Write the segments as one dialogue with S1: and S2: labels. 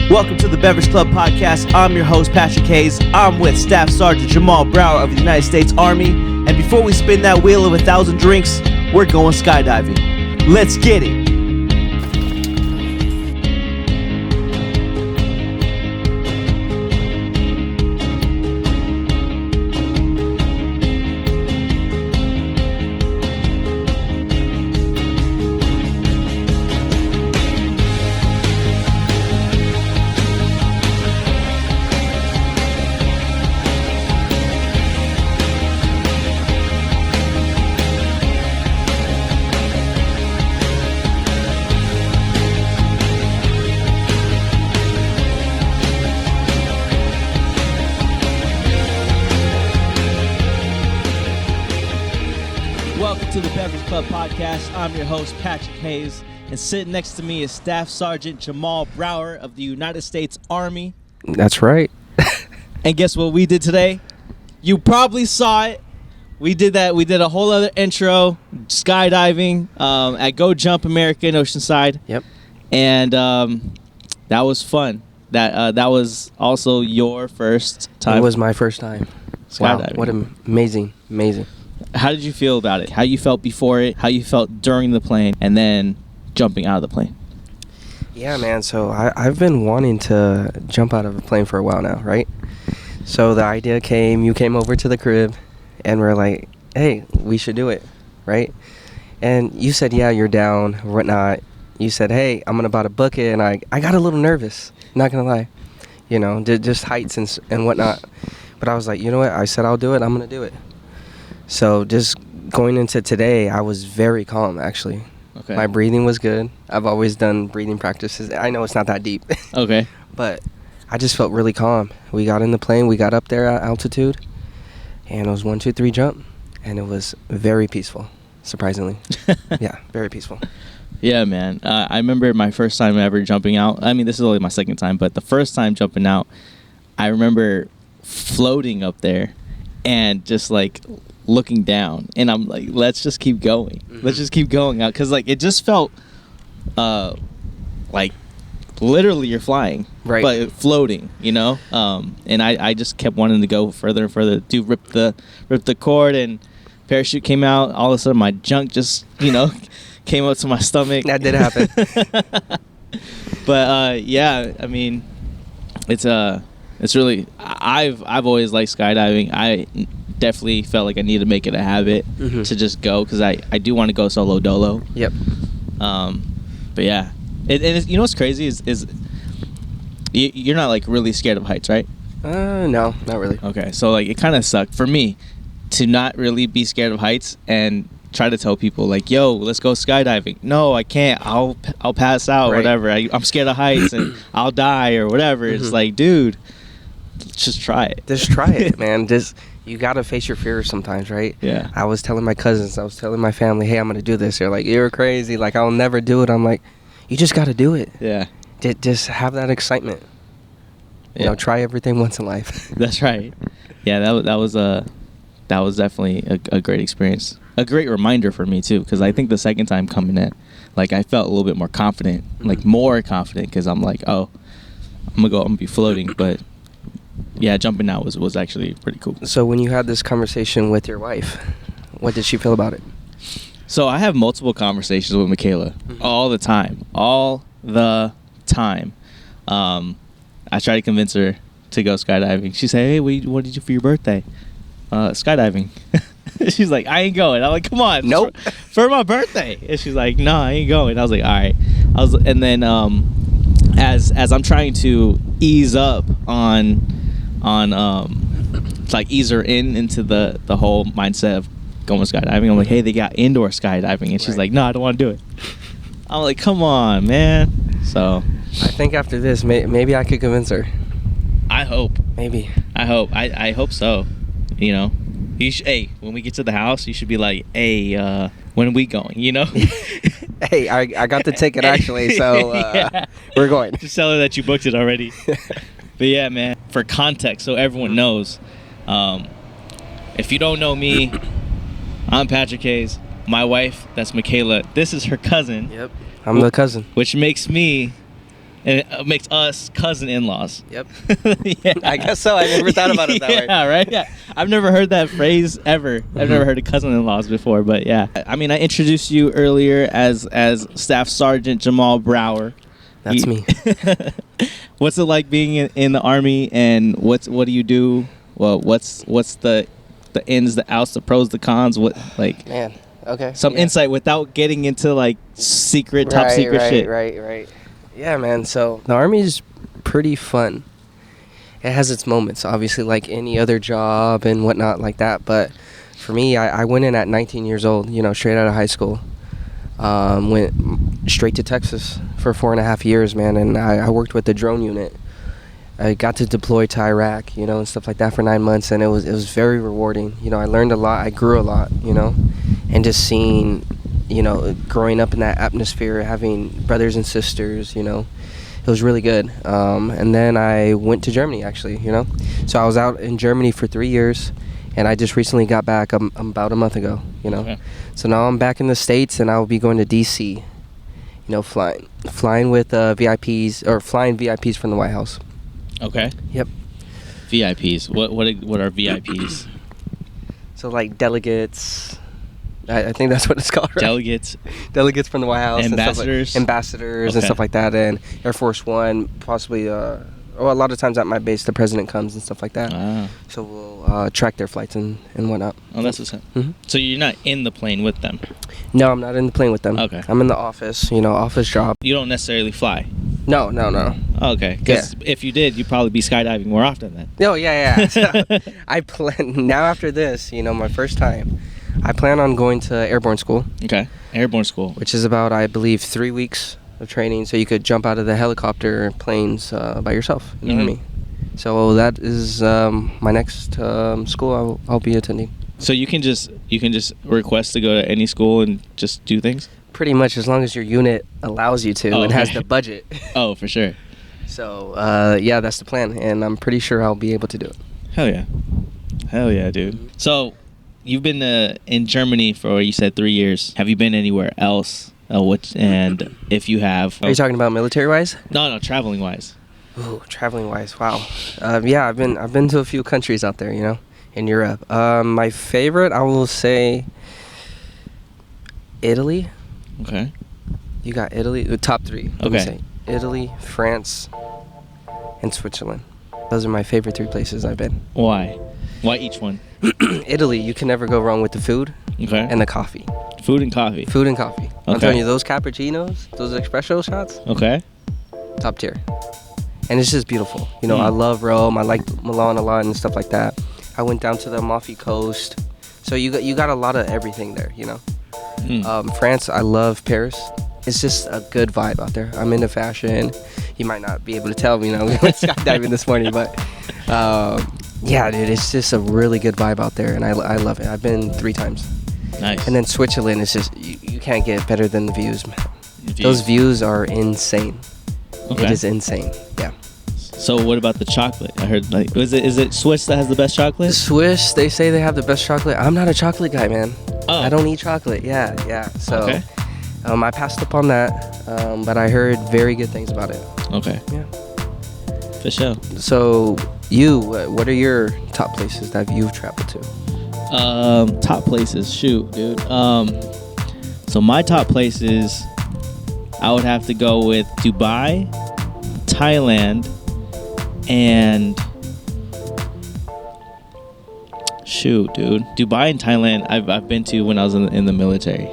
S1: Welcome to the Beverage Club Podcast. I'm your host, Patrick Hayes. I'm with Staff Sergeant Jamal Brower of the United States Army. And before we spin that wheel of 1,000 drinks, we're going skydiving. Let's get it. Welcome to the Beverage Club Podcast. I'm your host, Patrick Hayes, and sitting next to me is Staff Sergeant Jamal Brower of the United States Army.
S2: That's right.
S1: And guess what we did today? You probably saw it. We did that. We did a whole other intro, skydiving at GoJump America in Oceanside.
S2: Yep.
S1: And that was fun. That was also your first time.
S2: It was my first time.
S1: Skydiving.
S2: Wow, what amazing.
S1: How did you feel about it? How you felt before it? How you felt during the plane? And then jumping out of the plane?
S2: Yeah, man. So I've been wanting to jump out of a plane for a while now, right? So the idea came, you came over to the crib, and we're like, hey, we should do it, right? And you said, yeah, you're down, or whatnot. You said, hey, I'm about to book it, and I got a little nervous, not going to lie. You know, just heights and whatnot. But I was like, you know what? I said I'll do it. I'm going to do it. So just going into today, I was very calm, actually.
S1: Okay.
S2: My breathing was good. I've always done breathing practices. I know it's not that deep.
S1: Okay.
S2: But I just felt really calm. We got in the plane. We got up there at altitude. And it was 1, 2, 3 jump. And it was very peaceful, surprisingly. Yeah, very peaceful.
S1: Yeah, man. I remember my first time ever jumping out. I mean, this is only my second time. But the first time jumping out, I remember floating up there and just like looking down, and I'm like, let's just keep going. Let's just keep going out, because like it just felt like literally you're flying,
S2: right?
S1: But floating, you know. And I just kept wanting to go further and further. Dude, rip the cord, and parachute came out. All of a sudden, my junk just came up to my stomach.
S2: That did happen.
S1: But yeah, I mean, it's really, I've always liked skydiving. I definitely felt like I need to make it a habit to just go, because I do want to go solo dolo.
S2: Yep.
S1: But yeah, you know what's crazy is you're not like really scared of heights, right?
S2: No, not really.
S1: Okay, so like it kind of sucked for me to not really be scared of heights and try to tell people like, yo, let's go skydiving. No, I can't. I'll pass out,
S2: right.
S1: Whatever. I'm scared of heights and I'll die or whatever. It's like, dude, just try it.
S2: Just try it, man. You gotta face your fears sometimes, right?
S1: Yeah.
S2: I was telling my cousins, I was telling my family, hey, I'm gonna do this. They're like, you're crazy. Like, I'll never do it. I'm like, you just gotta do it.
S1: Yeah.
S2: Just have that excitement. You know, try everything once in life.
S1: That's right. Yeah, that was definitely a great experience. A great reminder for me too, because I think the second time coming in, like I felt a little bit more confident, like more confident, because I'm like, oh, I'm gonna be floating, but. Yeah, jumping out was actually pretty cool.
S2: So when you had this conversation with your wife, what did she feel about it?
S1: So I have multiple conversations with Michaela all the time. I try to convince her to go skydiving. She said, hey, what did you do for your birthday? Skydiving. She's like, I ain't going. I'm like, come on.
S2: Nope.
S1: For my birthday. And she's like, no, I ain't going. I was like, all right. And then as I'm trying to ease up on like ease her into the whole mindset of going skydiving, I'm like, hey, they got indoor skydiving, and she's like, no, I don't want to do it. I'm like, come on, man. So
S2: I think after this, maybe I could convince her.
S1: I hope.
S2: Maybe.
S1: I hope so. You know, hey, when we get to the house, you should be like, hey, when are we going? You know.
S2: Hey, I got the ticket actually, so
S1: yeah.
S2: We're going.
S1: Just tell her that you booked it already. But yeah, man, for context, so everyone knows, if you don't know me, I'm Patrick Hayes. My wife, that's Michaela. This is her cousin.
S2: Yep, I'm the cousin.
S1: Which makes me And it makes us cousin-in-laws.
S2: Yep.
S1: Yeah.
S2: I guess so. I never thought about it that way.
S1: Yeah, right? Yeah. I've never heard that phrase ever. I've never heard of cousin-in-laws before, but yeah. I mean, I introduced you earlier as Staff Sergeant Jamal Brower.
S2: That's me.
S1: What's it like being in the Army, and what do you do? Well, what's the ins, the outs, the pros, the cons? What, like,
S2: Man, okay.
S1: some insight without getting into like secret, top secret shit.
S2: Right. Yeah, man. So the Army is pretty fun. It has its moments, obviously, like any other job and whatnot like that. But for me, I went in at 19 years old, straight out of high school. Went straight to Texas for 4.5 years, man. And I worked with the drone unit. I got to deploy to Iraq, and stuff like that for 9 months. And it was very rewarding. I learned a lot. I grew a lot, and just seeing, growing up in that atmosphere, having brothers and sisters, it was really good. And then I went to Germany, actually, So I was out in Germany for 3 years, and I just recently got back about a month ago,
S1: Okay.
S2: So now I'm back in the States, and I'll be going to D.C., flying with VIPs, or flying VIPs from the White House.
S1: Okay.
S2: Yep.
S1: VIPs. What are VIPs?
S2: So, like, delegates... I think that's what it's called, right? Delegates from the White House.
S1: Ambassadors?
S2: Ambassadors and stuff like that. And Air Force One, possibly, a lot of times at my base, the president comes and stuff like that.
S1: Ah.
S2: So we'll track their flights and whatnot.
S1: Oh, that's what's up.
S2: Mm-hmm.
S1: So you're not in the plane with them?
S2: No, I'm not in the plane with them.
S1: Okay.
S2: I'm in the office, office job.
S1: You don't necessarily fly?
S2: No.
S1: Oh, okay. Because if you did, you'd probably be skydiving more often then.
S2: Oh, yeah. So I plan, now after this, my first time, I plan on going to airborne school.
S1: Okay. Airborne school.
S2: Which is about, I believe, 3 weeks of training, so you could jump out of the helicopter planes by yourself in the Army. So that is my next school I'll be attending.
S1: So you can just request to go to any school and just do things?
S2: Pretty much, as long as your unit allows you to and has the budget.
S1: Oh, for sure.
S2: So yeah, that's the plan, and I'm pretty sure I'll be able to do it.
S1: Hell yeah, dude. So you've been in Germany for, you said, 3 years. Have you been anywhere else? And if you have...
S2: Are you talking about military-wise?
S1: No, traveling-wise.
S2: Ooh, traveling-wise, wow. Yeah, I've been to a few countries out there, in Europe. My favorite, I will say, Italy.
S1: Okay.
S2: You got Italy, the top three. Let me say. Italy, France, and Switzerland. Those are my favorite 3 places I've been.
S1: Why? Why each one?
S2: Italy, you can never go wrong with the food and the coffee.
S1: Food and coffee.
S2: Okay. I'm telling you, those cappuccinos, those espresso shots.
S1: Okay.
S2: Top tier. And it's just beautiful. I love Rome. I like Milan a lot and stuff like that. I went down to the Amalfi Coast. So you got a lot of everything there, France, I love Paris. It's just a good vibe out there. I'm into fashion. You might not be able to tell me, we went skydiving this morning, but yeah, dude, it's just a really good vibe out there, and I love it. I've been 3 times.
S1: Nice.
S2: And then Switzerland is just, you can't get better than the views, man. Those views are insane. Okay. It is insane, yeah.
S1: So what about the chocolate? I heard, like, is it Swiss that has the best chocolate?
S2: Swiss, they say they have the best chocolate. I'm not a chocolate guy, man.
S1: Oh.
S2: I don't eat chocolate, yeah. So I passed up on that, but I heard very good things about it.
S1: Okay.
S2: Yeah.
S1: For sure.
S2: So what are your top places that you've traveled to?
S1: Top places, shoot, dude. So my top places, I would have to go with Dubai, Thailand, and shoot, dude, Dubai and Thailand I've been to when I was in the military.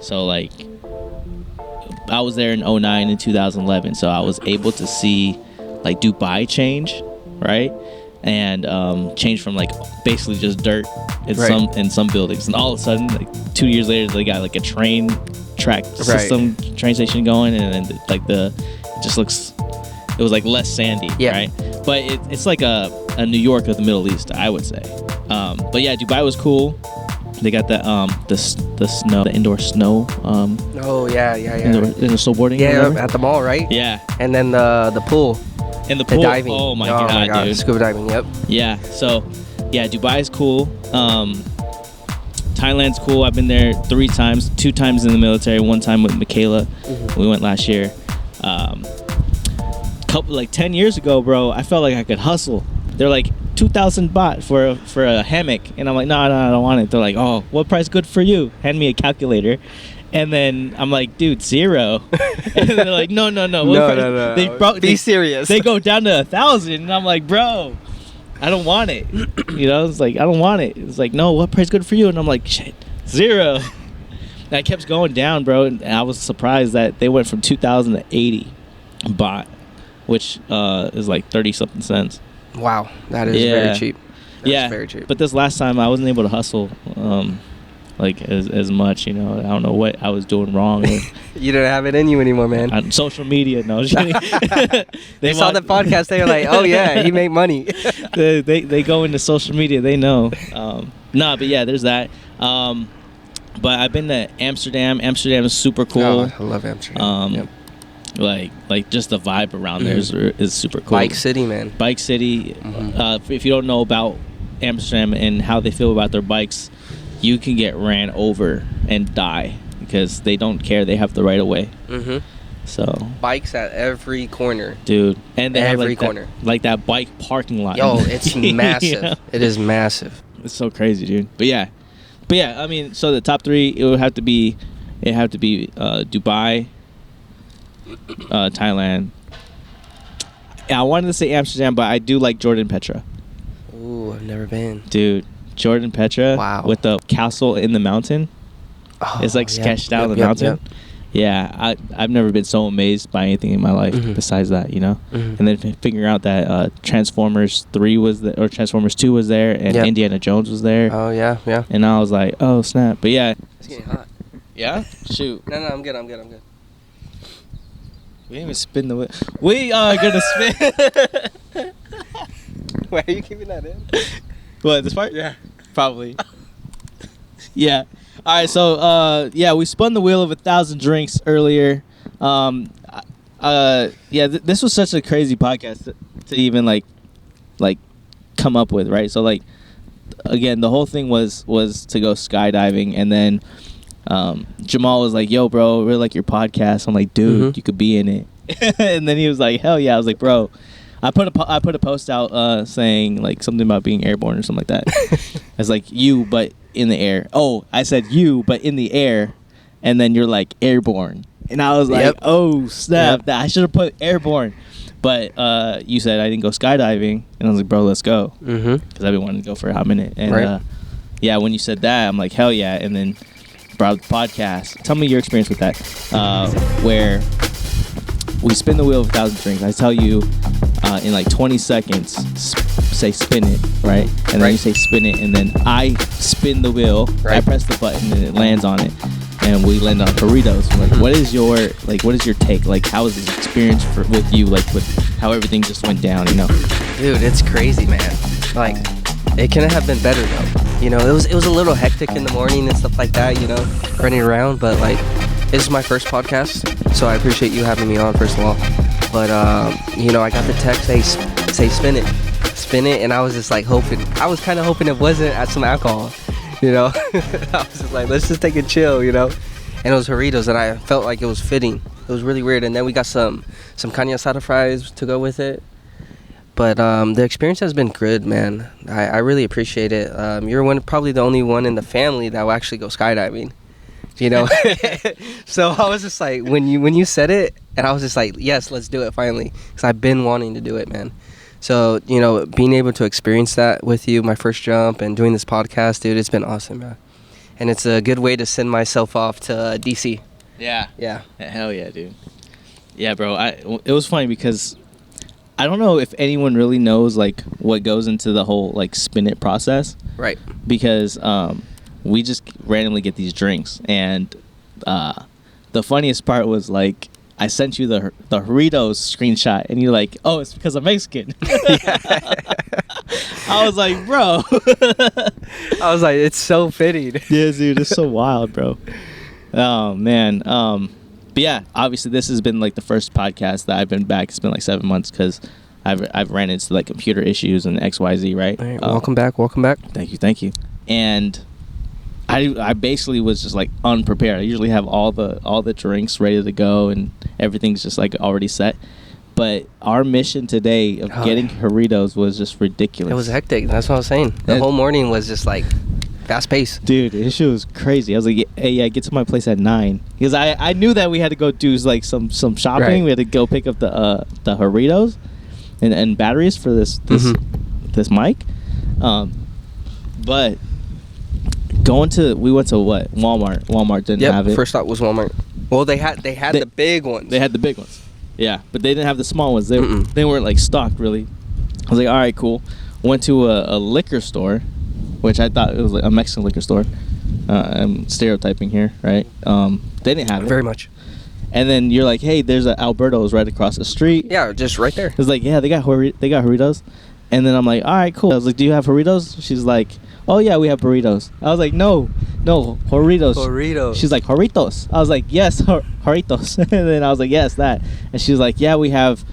S1: So like I was there in 2009 and 2011, so I was able to see like Dubai change, right? And change from like basically just dirt in some buildings, and all of a sudden, like 2 years later, they got like a train station going, and then like it just looks, it was like less sandy, right? But it's like a New York of the Middle East, I would say. But yeah, Dubai was cool. They got the snow, the indoor snow. Indoor snowboarding.
S2: Yeah, at the mall, right?
S1: Yeah.
S2: And then the pool.
S1: And the pool.
S2: Diving.
S1: Oh my god, dude.
S2: Scuba diving. Yep.
S1: Yeah. So, yeah, Dubai's cool. Thailand's cool. I've been there 3 times. 2 times in the military. 1 time with Michaela. Mm-hmm. We went last year. couple like 10 years ago, bro, I felt like I could hustle. They're like 2,000 baht for a hammock, and I'm like, no, I don't want it. They're like, oh, what price good for you? Hand me a calculator. And then I'm like, dude, 0. And they're like, no.
S2: No. Be serious.
S1: They go down to 1,000, and I'm like, bro, I don't want it. It's like, I don't want it. It's like, no, what price good for you? And I'm like, shit, 0. And I kept going down, bro, and I was surprised that they went from 2,000 to 80 baht, which is like 30-something cents.
S2: Wow, that is very cheap. That's very cheap.
S1: But this last time I wasn't able to hustle like as much, I don't know what I was doing wrong.
S2: You didn't have it in you anymore, man.
S1: On social media, no. Just kidding.
S2: They saw the podcast, they were like, oh yeah, he made money.
S1: they go into social media, they know. But yeah, there's that. But I've been to Amsterdam. Amsterdam is super cool.
S2: Oh, I love Amsterdam. Yep.
S1: Like just the vibe around there is super cool.
S2: Bike City, man.
S1: Bike City. If you don't know about Amsterdam and how they feel about their bikes, you can get ran over and die because they don't care. They have the right of way. So
S2: bikes at every corner,
S1: dude. And they
S2: every
S1: have
S2: corner,
S1: like that bike parking lot.
S2: Yo, it's massive. It is massive.
S1: It's so crazy, dude. But yeah. I mean, so the top 3, it would have to be Dubai, Thailand. Yeah, I wanted to say Amsterdam, but I do like Jordan Petra.
S2: Ooh, I've never been.
S1: Dude, Jordan Petra.
S2: Wow.
S1: With the castle in the mountain.
S2: Oh,
S1: it's like sketched out in the mountain.
S2: Yep.
S1: Yeah, I've never been so amazed by anything in my life besides that, And then figuring out that Transformers 3 was there, or Transformers 2 was there, and Indiana Jones was there.
S2: Oh, yeah.
S1: And I was like, oh, snap. But yeah.
S2: It's getting hot.
S1: Yeah? Shoot.
S2: No, I'm good.
S1: We didn't even spin the wheel. We are going to spin.
S2: Why are you keeping that in?
S1: What, this part?
S2: Yeah.
S1: Probably. Yeah. All right, so we spun the wheel of 1,000 drinks earlier. This was such a crazy podcast to even like come up with, right? So like, again, the whole thing was to go skydiving, and then Jamal was like, "Yo, bro, I really like your podcast." I'm like, "Dude, you could be in it." And then he was like, "Hell yeah!" I was like, "Bro." I put a post out saying like something about being airborne or something like that. It's like you, but in the air. Oh, I said you, but in the air, and then you're like airborne, and I was like, oh snap! That I should have put airborne, but you said I didn't go skydiving, and I was like, bro, let's go, because I've been wanting to go for a hot minute, and when you said that, I'm like, hell yeah, and then brought up the podcast. Tell me your experience with that, where we spin the wheel of 1,000 drinks. I tell you, in like 20 seconds, say spin it, right? And then you say spin it, and then I spin the wheel. Right. I press the button, and it lands on it, and we land on Jarritos. Like, what is your take? Like, how was this experience with you? Like, with how everything just went down,
S2: Dude, it's crazy, man. Like, it couldn't have been better though. It was a little hectic in the morning and stuff like that. Running around, but like, this is my first podcast, so I appreciate you having me on, first of all. But, I got the text, say spin it, and I was just like hoping. I was kind of hoping it wasn't at some alcohol, I was just like, let's just take a chill, And it was Jarritos, and I felt like it was fitting. It was really weird. And then we got some carne asada fries to go with it. But the experience has been good, man. I really appreciate it. You're probably the only one in the family that will actually go skydiving. So I was just like, when you said it, and I was just like, yes, let's do it finally, because I've been wanting to do it, man. So being able to experience that with you, my first jump, and doing this podcast, dude, it's been awesome, man. And it's a good way to send myself off to DC.
S1: Yeah.
S2: Yeah.
S1: Hell yeah, dude. Yeah, bro. It was funny because I don't know if anyone really knows like what goes into the whole like spin it process.
S2: Right.
S1: Because we just randomly get these drinks, and the funniest part was like I sent you the Jarritos screenshot, and you're like, oh, it's because I'm Mexican. I was like, bro.
S2: I was like, it's so fitting.
S1: Yeah, dude, it's so wild, bro. Oh man. But yeah, obviously this has been like the first podcast that I've been back. It's been like 7 months because I've ran into like computer issues and XYZ, right?
S2: All right, welcome back.
S1: Thank you. And I basically was just like unprepared. I usually have all the drinks ready to go and everything's just like already set. But our mission today of getting Jarritos was just ridiculous.
S2: It was hectic. That's what I was saying. The whole morning was just like fast paced.
S1: Dude, this shit was crazy. I was like, hey, yeah, get to my place at 9. Because I knew that we had to go do like some shopping. Right. We had to go pick up the Jarritos and batteries for this mic. But we went to what? Walmart. Walmart didn't have it.
S2: First stop was Walmart. Well, they had the big ones.
S1: They had the big ones. Yeah, but they didn't have the small ones. They weren't like stocked really. I was like, all right, cool. Went to a liquor store, which I thought it was like a Mexican liquor store. I'm stereotyping here, right? They didn't have it.
S2: Very much.
S1: And then you're like, hey, there's a Alberto's right across the street.
S2: Yeah, just right there.
S1: It's like, yeah, they got Jarritos. And then I'm like, all right, cool. I was like, do you have Jarritos? She's like, oh yeah, we have burritos. I was like, no, Jarritos.
S2: Jarritos.
S1: She's like, Jarritos. I was like, yes, Jarritos. And then I was like, yes, that. And she's like, yeah, we have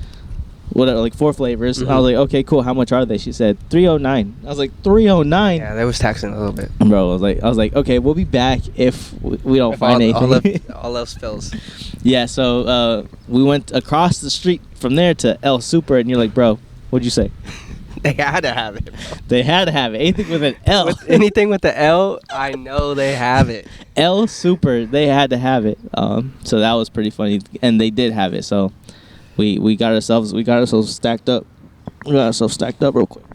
S1: whatever, like 4 flavors. I was like, okay, cool. How much are they? She said $3.09. I was like, $3.09.
S2: Yeah, that was taxing a little bit.
S1: Bro, I was like, okay, we'll be back if we don't find anything.
S2: All else fails.
S1: Yeah, so we went across the street from there to El Super, and you're like, bro, what'd you say?
S2: They had to have it, bro.
S1: They had to have it. Anything with an L.
S2: Anything with the L, I know they have it.
S1: El Super, they had to have it. So that was pretty funny, and they did have it. So we got ourselves stacked up. We got ourselves stacked up real quick.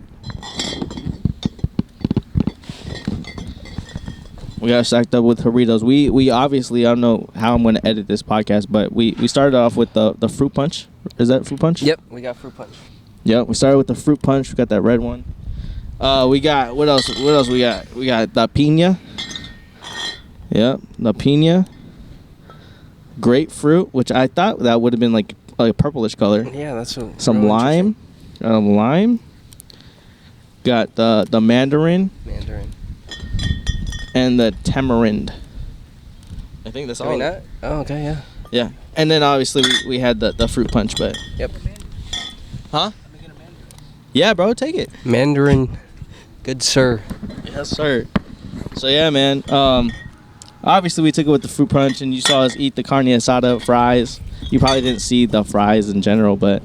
S1: We got stacked up with Jarritos. We obviously, I don't know how I'm going to edit this podcast, but we started off with the fruit punch. Is that fruit punch?
S2: Yep, we got fruit punch.
S1: Yep, we started with the fruit punch. We got that red one. We got, what else we got? We got the piña. Yep, the piña. Grapefruit, which I thought that would have been like a purplish color.
S2: Yeah, that's
S1: some lime. Lime. Got the mandarin. And the tamarind. I think that's all.
S2: That? Oh, okay, yeah.
S1: Yeah, and then obviously we had the fruit punch, but.
S2: Yep.
S1: Huh? Yeah, bro, take it.
S2: Mandarin, good sir.
S1: Yes, sir. So yeah, man. Obviously we took it with the fruit punch, and you saw us eat the carne asada fries. You probably didn't see the fries in general, but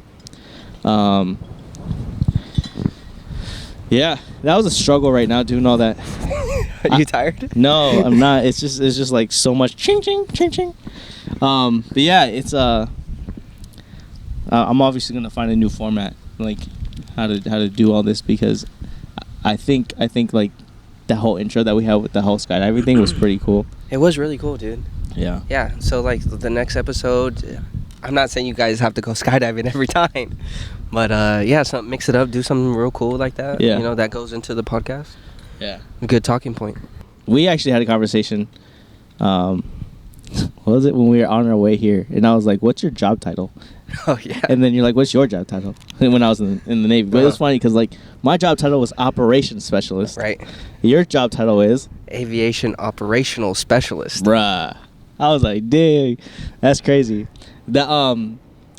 S1: yeah, that was a struggle right now doing all that.
S2: Are you tired?
S1: No, I'm not. It's just like so much ching ching ching ching. But yeah, it's I'm obviously gonna find a new format, like how to do all this, because I think like the whole intro that we had with the whole skydiving thing was pretty cool.
S2: It was really cool, dude.
S1: Yeah.
S2: Yeah. So like the next episode, I'm not saying you guys have to go skydiving every time, but yeah, mix it up, do something real cool like that.
S1: Yeah.
S2: You know, that goes into the podcast.
S1: Yeah.
S2: A good talking point.
S1: We actually had a conversation. What was it when we were on our way here? And I was like, "What's your job title?"
S2: Oh yeah.
S1: And then you're like, "What's your job title?" When I was in the Navy, but it was funny because like my job title was operations specialist.
S2: Right.
S1: Your job title is
S2: aviation operational specialist.
S1: Bruh. I was like, "Dang, that's crazy." The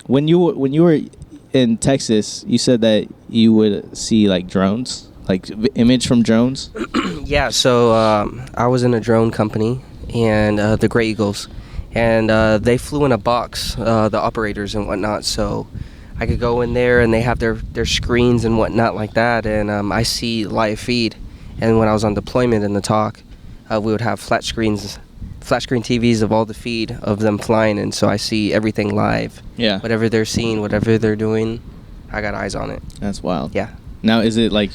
S1: when you were in Texas, you said that you would see like drones, like image from drones.
S2: Yeah. So I was in a drone company, and the Gray Eagles. And they flew in a box, the operators and whatnot, so I could go in there and they have their screens and whatnot like that, and I see live feed. And when I was on deployment in the talk, we would have flat screen TVs of all the feed of them flying, and so I see everything live.
S1: Yeah.
S2: Whatever they're seeing, whatever they're doing, I got eyes on it.
S1: That's wild.
S2: Yeah.
S1: Now, is it like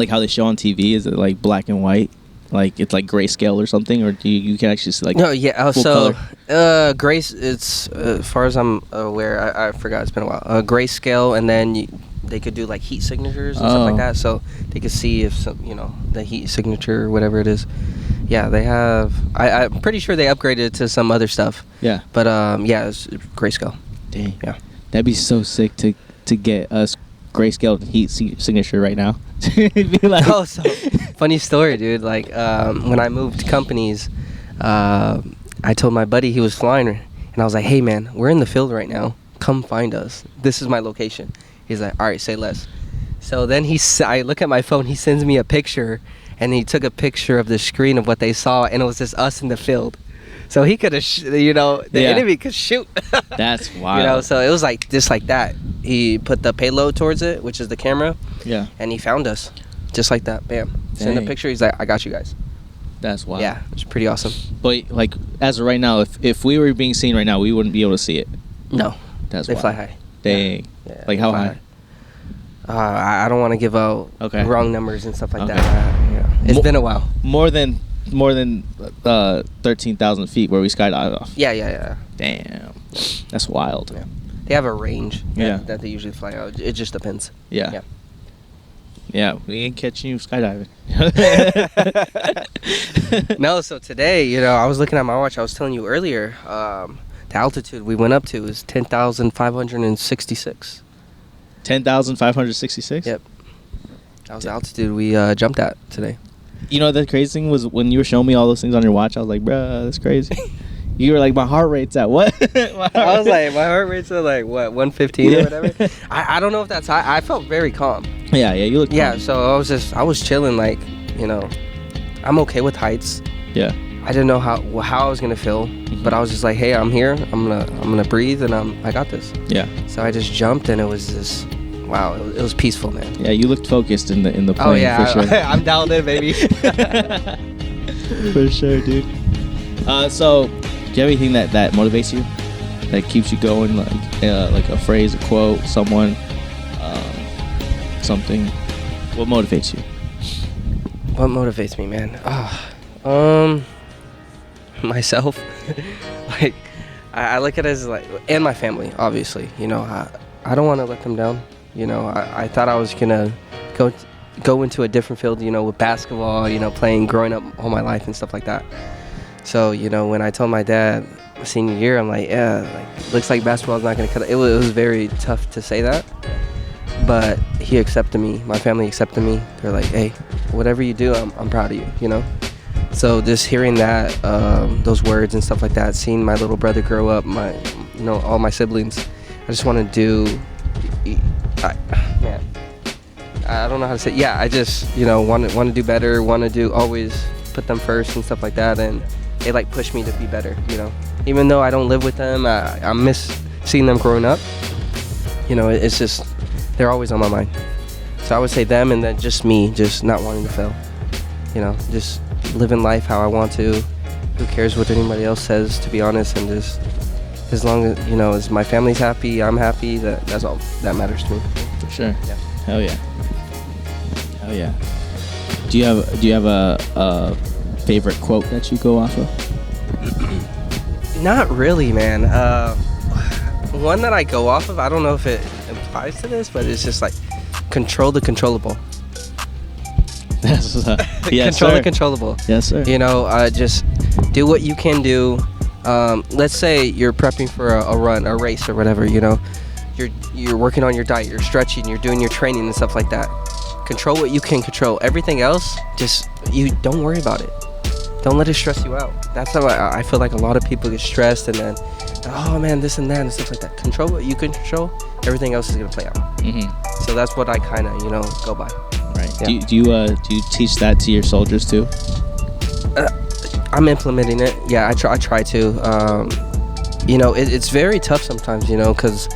S1: how they show on TV? Is it like black and white? Like it's like grayscale or something, or do you can actually see like
S2: no, yeah.
S1: full
S2: So
S1: color?
S2: grace, it's as far as I'm aware, I forgot, it's been a while. Grayscale, and then they could do like heat signatures and stuff like that, so they could see if the heat signature or whatever it is. Yeah, they have. I'm pretty sure they upgraded it to some other stuff.
S1: Yeah.
S2: But yeah, it's grayscale.
S1: Dang.
S2: Yeah.
S1: That'd be so sick to get us grayscale heat signature right now. It'd be like,
S2: oh, so funny story, dude. Like when I moved companies, I told my buddy, he was flying, and I was like, "Hey man, we're in the field right now. Come find us. This is my location." He's like, "All right, say less." So then I look at my phone. He sends me a picture, and he took a picture of the screen of what they saw, and it was just us in the field. So he could have, the enemy could shoot.
S1: That's wild.
S2: So it was like just like that. He put the payload towards it, which is the camera.
S1: Yeah.
S2: And he found us, just like that. Bam. Send a picture. He's like, I got you guys.
S1: That's wild.
S2: Yeah, it's pretty awesome.
S1: But like as of right now, if we were being seen right now, we wouldn't be able to see it.
S2: No.
S1: That's
S2: they
S1: wild.
S2: fly high.
S1: Dang.
S2: Yeah,
S1: like how high?
S2: I don't want to give out wrong numbers and stuff like that. It's been a while.
S1: More than 13,000 feet where we skydive off.
S2: Yeah.
S1: Damn. That's wild.
S2: Yeah. They have a range that they usually fly out. It just depends.
S1: Yeah. Yeah, we ain't catching you skydiving.
S2: No, so today, I was looking at my watch. I was telling you earlier, the altitude we went up to is 10,566.
S1: 10,566?
S2: Yep. That was the altitude we jumped at today.
S1: The crazy thing was when you were showing me all those things on your watch, I was like, bruh, that's crazy. You were like, my heart rate's at what?
S2: I was like, my heart rate's at like, what, 115 or whatever? I don't know if that's high. I felt very calm.
S1: Yeah, you look calm.
S2: Yeah, so I was chilling, like, I'm okay with heights.
S1: Yeah.
S2: I didn't know how I was gonna feel, but I was just like, hey, I'm here. I'm gonna breathe, and I got this.
S1: Yeah.
S2: So I just jumped, and it was just, wow, it was peaceful, man.
S1: Yeah, you looked focused in the plane.
S2: Oh yeah,
S1: for sure.
S2: I'm dialed in, baby.
S1: For sure, dude. So, do you have anything that motivates you, that keeps you going, like a phrase, a quote, someone, something? What motivates you?
S2: What motivates me, man? Myself. Like, I look at it as like, and my family, obviously. I don't want to let them down. I thought I was gonna go into a different field, with basketball, playing growing up all my life and stuff like that. So, when I told my dad senior year, I'm like, looks like basketball's not gonna cut it. It was very tough to say that, but he accepted me. My family accepted me. They're like, hey, whatever you do, I'm proud of you. So just hearing that, those words and stuff like that, seeing my little brother grow up, all my siblings, I just want to do. I don't know how to say. Yeah, I just want to do better. Always put them first and stuff like that, and they like push me to be better. Even though I don't live with them, I miss seeing them growing up. It's just they're always on my mind. So I would say them, and then just me, just not wanting to fail. Just living life how I want to. Who cares what anybody else says, to be honest, and just as long as as my family's happy, I'm happy. That's all that matters to me.
S1: For sure.
S2: Yeah.
S1: Hell yeah. Do you have a favorite quote that you go off of?
S2: Not really, man. One that I go off of, I don't know if it applies to this, but it's just like, control the controllable.
S1: Yes, yes,
S2: control
S1: sir.
S2: the controllable.
S1: Yes, sir.
S2: Just do what you can do. Let's say you're prepping for a run, a race, or whatever. You're working on your diet, you're stretching, you're doing your training and stuff like that. Control what you can control. Everything else, you don't worry about it. Don't let it stress you out. That's how I feel like a lot of people get stressed, and then, oh man, this and that and stuff like that. Control what you can control. Everything else is gonna play out.
S1: Mm-hmm.
S2: So that's what I kind of go by.
S1: Right.
S2: Yeah.
S1: Do you teach that to your soldiers too?
S2: I'm implementing it. Yeah, I try to. It's very tough sometimes, because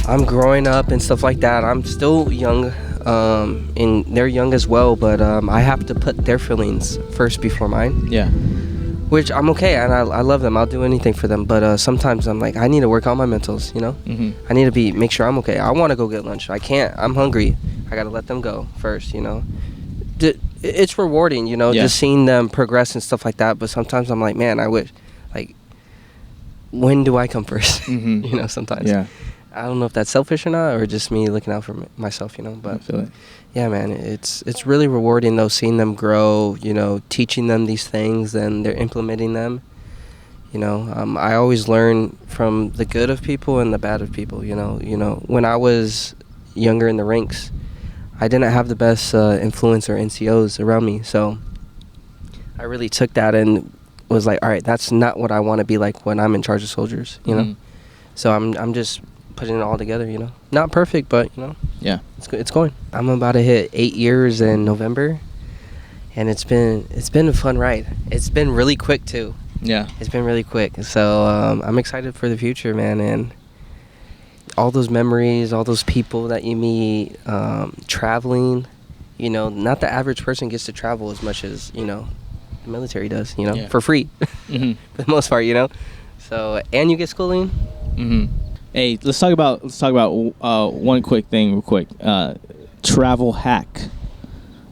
S2: I'm growing up and stuff like that. I'm still young, and they're young as well, but I have to put their feelings first before mine. Yeah. Which I'm okay, and I love them. I'll do anything for them, but sometimes I'm like, I need to work on my mentals, Mm-hmm. I need to make sure I'm okay. I want to go get lunch. I can't. I'm hungry. I got to let them go first, It's rewarding, just seeing them progress and stuff like that, but sometimes I'm like, man, I wish, like, when do I come first? Mm-hmm. Sometimes. Yeah. I don't know if that's selfish or not, or just me looking out for myself, but
S1: I feel it.
S2: Yeah, man, it's really rewarding though, seeing them grow, teaching them these things, and they're implementing them. I always learn from the good of people and the bad of people. When I was younger in the ranks, I didn't have the best influence or NCOs around me, so I really took that and was like, all right, that's not what I want to be like when I'm in charge of soldiers,
S1: Mm-hmm.
S2: So I'm just putting it all together, Not perfect, but,
S1: Yeah.
S2: It's going. I'm about to hit 8 years in November, and it's been a fun ride. It's been really quick, too.
S1: Yeah.
S2: It's been really quick. So I'm excited for the future, man, and all those memories, all those people that you meet, traveling. You know, not the average person gets to travel as much as, you know, the military does, you know,
S1: Yeah.
S2: for free.
S1: Mm-hmm.
S2: For the most part, you know. So, and you get schooling.
S1: Mm-hmm. Hey, let's talk about one quick thing real quick. Travel hack.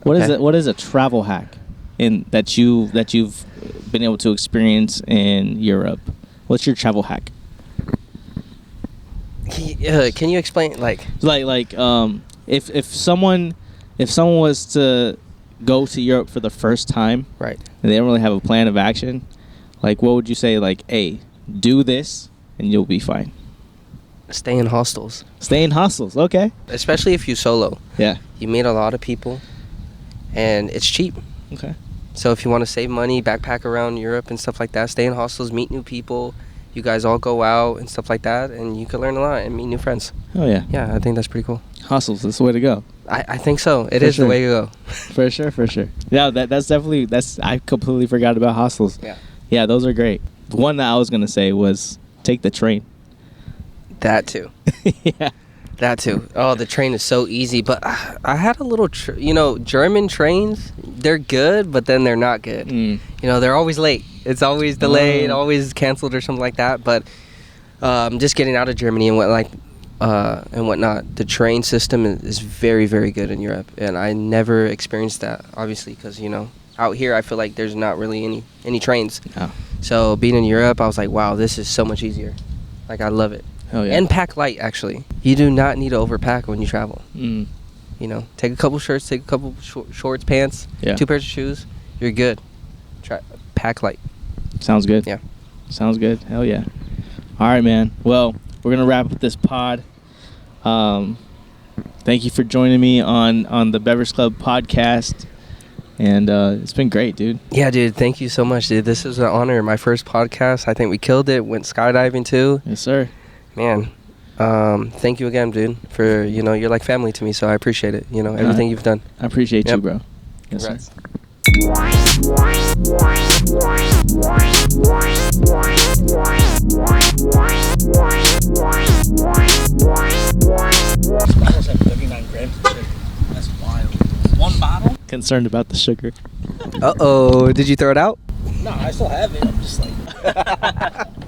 S1: What is
S2: Okay.
S1: it? What is a travel hack that you've been able to experience in Europe? What's your travel hack?
S2: Can you explain, like
S1: If someone was to go to Europe for the first time,
S2: right?
S1: and they don't really have a plan of action, like what would you say? Like, hey, do this and you'll be fine.
S2: Stay in hostels.
S1: Stay in hostels, okay?
S2: Especially if you solo.
S1: Yeah.
S2: You meet a lot of people, and it's cheap.
S1: Okay.
S2: So if you want to save money, backpack around Europe and stuff like that, stay in hostels, meet new people. You guys all go out and stuff like that, and you can learn a lot and meet new friends.
S1: Oh yeah.
S2: Yeah, I think that's pretty cool.
S1: Hostels is the way to go.
S2: I think so. It
S1: For
S2: is
S1: sure.
S2: the way to go.
S1: For sure. Yeah, that's definitely I completely forgot about hostels.
S2: Yeah.
S1: Yeah, those are great. The one that I was gonna say was take the train.
S2: That too.
S1: Yeah.
S2: That too. Oh, the train is so easy. But I had a little, German trains, they're good, but then they're not good.
S1: Mm.
S2: You know, they're always late. It's always delayed, always canceled or something like that. But just getting out of Germany and whatnot, the train system is very, very good in Europe. And I never experienced that, obviously, because, you know, out here I feel like there's not really any trains.
S1: Oh.
S2: So being in Europe, I was like, wow, this is so much easier. Like, I love it.
S1: Hell yeah.
S2: And pack light, actually. You do not need to overpack when you travel.
S1: Mm.
S2: You know, take a couple shirts, take a couple shorts, pants,
S1: Yeah.
S2: 2 pairs of shoes. You're good. Pack light.
S1: Sounds good.
S2: Yeah.
S1: Sounds good. Hell yeah. All right, man. Well, we're gonna wrap up this pod. Thank you for joining me on the Beverage Club Podcast, and it's been great, dude.
S2: Yeah, dude. Thank you so much, dude. This is an honor. My first podcast. I think we killed it. Went skydiving too.
S1: Yes, sir.
S2: Man, thank you again, dude. For you're like family to me, so I appreciate it. You know everything you've done.
S1: I appreciate you, bro. Yes, sir.
S2: Congrats.
S1: Bottles have 39 grams of sugar. That's wild. One bottle? Concerned about the sugar.
S2: Uh-oh. Did you throw it out?
S1: No, I still have it. I'm just like...